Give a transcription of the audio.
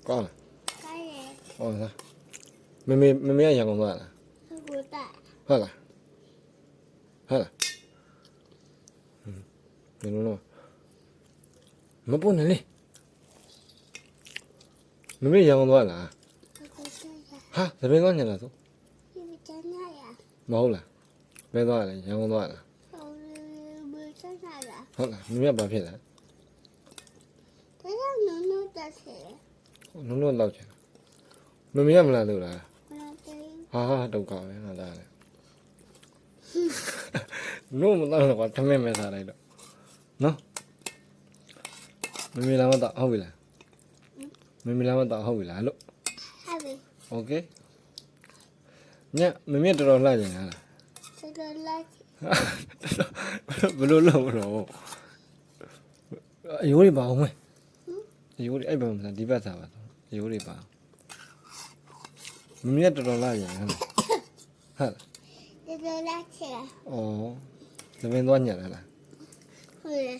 ကောင်းလား 开耶， ဟောလားမေကရန်ကုန်သွားလား 不带， ဟုတ်လားဟုတ်လားနင်တို့မပွန်းနဲ့လေမေရန်ကုန်သွားလား 不带呀， ဟာသမင်းသွားညလားသို့ 你们在哪呀？ မဟုတ်လားဘယ်သွားလဲရန်ကုန်သွားလား 我们在哪呀？ ဟုတ်လားမေကဘာဖြစ်လဲ 这让农农的谁？ နုံနုံတော့ချင်မေကမလာလို့လား 我要给 ဟာဒုက္ခပဲငါသားလေနို့မတော့ကွာသမင်းမဲ့စားလိုက်တော့နော်မေလာမတော့ဟုတ်ပြီလားမေလာမတော့ဟုတ်ပြီလားလို့ 还没 โอเคညမေတော်တော်လှကြင်လား 这个垃圾， ဘလို့လို့တော့အယိုးတွေပါအောင်မယ်အယိုးတွေအဲ့ဘက်မှာဒီဘက်စားပါတော့အယိုးတွေပါမေတော်တော်လှကြင်ဟုတ်လား 这个垃圾， ဩသမင်းသွားညက်လား 后来。